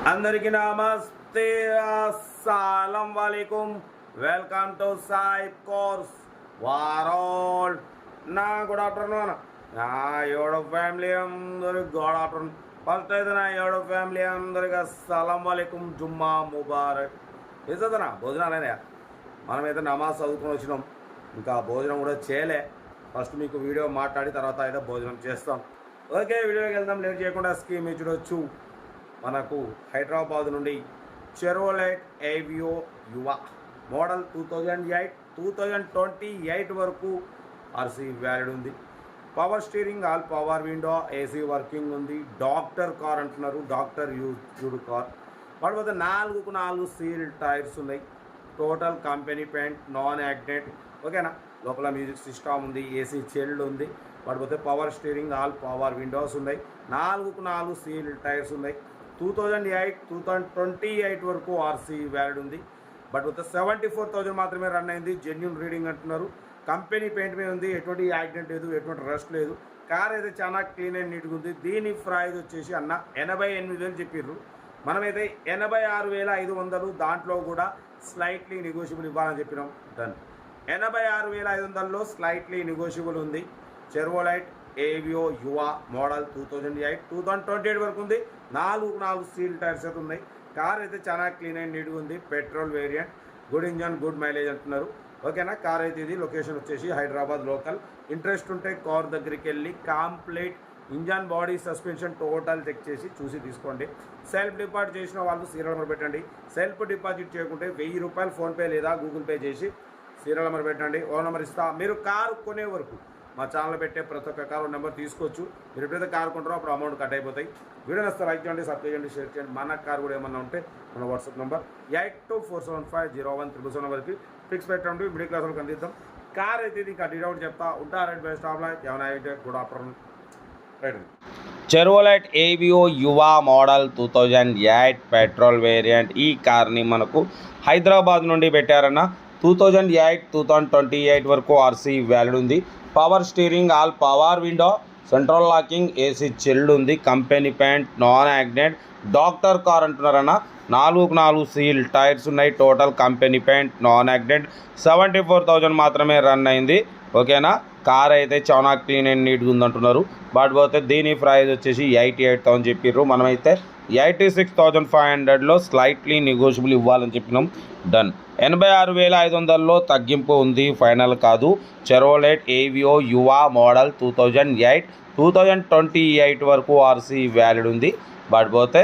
అందరికీ నమస్తే, అస్సలం వాలేకుమ్. వెల్కమ్ టు సాయిబ్ కోర్స్ వారోల్. నా గుడ్ ఆఫ్టర్నూన్. నా యూట్యూబ్ ఫ్యామిలీ అందరికి గుడ్ ఆఫ్టర్నూన్. ఫస్ట్ అయితే నా యూట్యూబ్ ఫ్యామిలీ అందరికి అస్సలం వాలేకుమ్, జుమ్మా ముబారక్. ఏదన్నా భోజనాలనే మనమైతే నమాజ్ చదువుకొని వచ్చినాం, ఇంకా భోజనం కూడా చేయలే. ఫస్ట్ మీకు వీడియో మాట్లాడి తర్వాత అయితే భోజనం చేస్తాం. ఓకే, వీడియోకి వెళ్దాం. లేట్ చేయకుండా స్కీమ్ చూడొచ్చు. మనకు హైదరాబాద్ నుండి చెరోలైట్ ఏవియో యువ మోడల్ 2028 వరకు ఆర్సీ వ్యాలిడ్ ఉంది. Power steering, all power window, AC working ఉంది. డాక్టర్ కార్ అంటున్నారు, డాక్టర్ యూజ్డ్ కార్. వాటిపోతే 4 సీల్ టైర్స్ ఉన్నాయి. Total company paint, non accident. ఓకేనా, లోపల మ్యూజిక్ సిస్టమ్ ఉంది, ఏసీ చిల్డ్ ఉంది. వాటిపోతే power steering, all power windows ఉన్నాయి. 4 సీల్ టైర్స్ ఉన్నాయి. 2028 వరకు ఆర్సీ వ్యాలిడ్ ఉంది. బట్ విత్ 74,000 మాత్రమే రన్ అయింది. జెన్యూన్ రీడింగ్ అంటున్నారు. కంపెనీ పెయింట్ మీద ఉంది, ఎటువంటి యాక్సిడెంట్ లేదు, ఎటువంటి రస్ట్ లేదు. కార్ అయితే చాలా క్లీన్ అండ్ నీట్గా ఉంది. దీని ప్రైస్ వచ్చేసి అన్న 88,000 చెప్పిర్రు. మనమైతే 86,500, దాంట్లో కూడా స్లైట్లీ నెగోషియబుల్ ఇవ్వాలని చెప్పినాం. డన్. 86,500లో స్లైట్లీ నెగోషియబుల్ ఉంది. చెర్వోలైట్ ఏవియో యువ మోడల్ 2028 వరకు ఉంది. 4 సీల్ టైర్స్ అయితే ఉన్నాయి. కార్ అయితే చాలా క్లీన్ అండ్ నీట్గా ఉంది. Petrol variant, good engine, good mileage అంటున్నారు. ఓకేనా, కార్ అయితే ఇది లొకేషన్ వచ్చేసి హైదరాబాద్ లోకల్. ఇంట్రెస్ట్ ఉంటే కార్ దగ్గరికి వెళ్ళి complete engine, body, suspension total check చేసి చూసి తీసుకోండి. సెల్ఫ్ డిపాజిట్ చేసిన వాళ్ళు సీరియల్ నెంబర్ పెట్టండి. సెల్ఫ్ డిపాజిట్ చేయకుంటే 1000 రూపాయలు ఫోన్పే లేదా గూగుల్ పే చేసి సీరియల్ నెంబర్ పెట్టండి. ఓ నెంబర్ ఇస్తా. మీరు కారు కొనే వరకు మా ఛానల్ పెట్టే ప్రతి ఒక్క కారు నెంబర్ తీసుకోవచ్చు. మీరు ఎప్పుడైతే కారు కొంటారో అప్పుడు అమౌంట్ కట్ అయిపోతాయి. వీడియో నచ్చితే లైక్ చేయండి, సబ్స్క్రైబ్ చేయండి, షేర్ చేయండి. మన కారు కూడా ఏమన్నా ఉంటే మన వాట్సాప్ నెంబర్ 8247501777 నెంబర్కి ఫిక్స్ పెట్టండి. మిడిల్ క్లాస్ వాళ్ళకి అందిద్దాం. కార్ అయితే ఇది ఇంకా డీడౌట్ చెప్తా ఉంటా. రైట్ బై స్టాప్లో ఏమైనా అయితే good afternoon. Right. Chevrolet Aveo Uva model 2008 petrol variant. ఈ కార్ని మనకు హైదరాబాద్ నుండి పెట్టారన్న. 2028 వరకు ఆర్సీ వ్యాలిడ్ ఉంది. Power steering, all power window, central locking, AC chilled ఉంది. Company paint, non accident. Doctor car అంటున్నారన్న. 4 సీల్ టైర్స్ ఉన్నాయి. Total company paint, non accident. 74,000 మాత్రమే రన్ అయింది. ఓకేనా, కార్ అయితే చాలా క్లీన్ అండ్ నీట్గా ఉందంటున్నారు. బట్ పోతే దీని ప్రైస్ వచ్చేసి 88,000 చెప్పిర్రు. మనమైతే 86,500లో స్లైట్లీ నెగోషియబుల్ ఇవ్వాలని చెప్పినాం. డన్. 86,500లో తగ్గింపు ఉంది, ఫైనల్ కాదు. చెరోలైట్ ఏవియో యువ మోడల్ 2028 వరకు ఆర్సీ వ్యాలిడ్ ఉంది. బట్ పోతే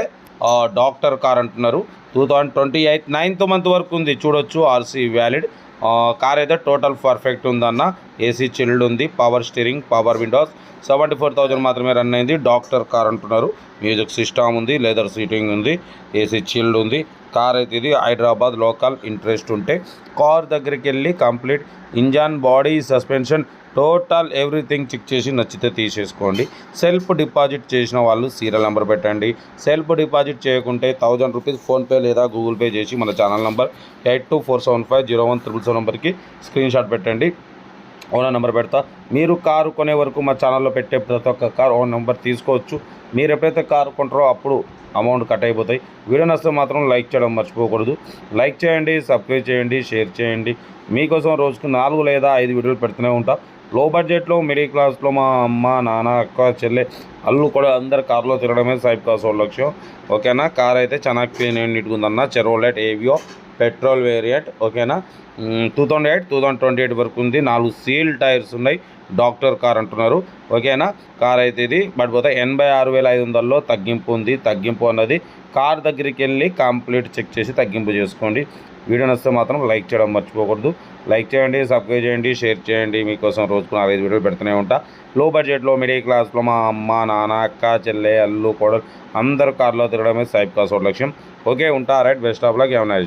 డాక్టర్ కార్ అంటున్నారు. 2028 9th మంత్ వరకు ఉంది, చూడొచ్చు ఆర్సీ వ్యాలిడ్. కార్ అయితే టోటల్ పర్ఫెక్ట్ ఉందన్న. ఏసీ చిల్డ్ ఉంది, పవర్ స్టీరింగ్, పవర్ విండోస్. 74,000 మాత్రమే రన్ అయింది. డాక్టర్ కార్ అంటున్నారు. మ్యూజిక్ సిస్టమ్ ఉంది, లెదర్ సీటింగ్ ఉంది, ఏసీ చిల్డ్ ఉంది. కార్ అయితే ఇది హైదరాబాద్ లోకల్. ఇంట్రెస్ట్ ఉంటే కార్ దగ్గరికి వెళ్ళి complete engine, body, suspension total everything check చేసి నచ్చితే తీసేసుకోండి. సెల్ఫ్ డిపాజిట్ చేసిన వాళ్ళు సీరియల్ నెంబర్ పెట్టండి. సెల్ఫ్ డిపాజిట్ చేయకుంటే 1000 రూపీస్ ఫోన్పే లేదా గూగుల్ పే చేసి మన ఛానల్ నెంబర్ 8247501777 నెంబర్కి స్క్రీన్ షాట్ పెట్టండి. ఓనర్ నెంబర్ పెడతా. మీరు కారు కొనే వరకు మా ఛానల్లో పెట్టే ప్రతి ఒక్క కార్ ఓన్ నెంబర్ తీసుకోవచ్చు. మీరు ఎప్పుడైతే కారు కొంటారో అప్పుడు అమౌంట్ కట్ అయిపోతాయి. వీడియో నచ్చితే మాత్రం లైక్ చేయడం మర్చిపోకూడదు. లైక్ చేయండి, సబ్స్క్రైబ్ చేయండి, షేర్ చేయండి. మీకోసం రోజుకు 4 లేదా 5 వీడియోలు పెడుతూనే ఉంటా. లో బడ్జెట్లో, మిడిల్ క్లాస్లో మా అమ్మ, నాన్న, అక్క, చెల్లె, అల్లు కూడా అందరు కార్లో తిరగడమే సాయిబ్ కార్స్ లక్ష్యం. ఓకేనా, కార్ అయితే చాలా క్లీన్ అండ్ నీట్గా ఉందన్న. చెరోలైట్ ఏవియో పెట్రోల్ వేరియంట్. ఓకేనా, 2028 వరకు ఉంది. 4 సీల్ టైర్స్ ఉన్నాయి. డాక్టర్ కార్ అంటున్నారు. ఓకేనా, కార్ అయితే ఇది. బట్ పోతే 86,500లో తగ్గింపు ఉంది. తగ్గింపు అన్నది కార్ దగ్గరికి వెళ్ళి కంప్లీట్ చెక్ చేసి తగ్గింపు చేసుకోండి. వీడియో నచ్చితే మాత్రం లైక్ చేయడం మర్చిపోకూడదు. లైక్ చేయండి, సబ్స్క్రైబ్ చేయండి, షేర్ చేయండి. మీకోసం రోజుకు 4-5 వీడియోలు పెడుతూనే ఉంటా. లో బడ్జెట్లో, మిడిల్ క్లాస్లో మా అమ్మ, నాన్న, అక్క, చెల్లె, అల్లు, కోడలు అందరూ కార్లో తిరగడమే సాయిబ్ కార్స్ లక్ష్యం. ఓకే, ఉంటా. Right, best of luck. ఏమన్నా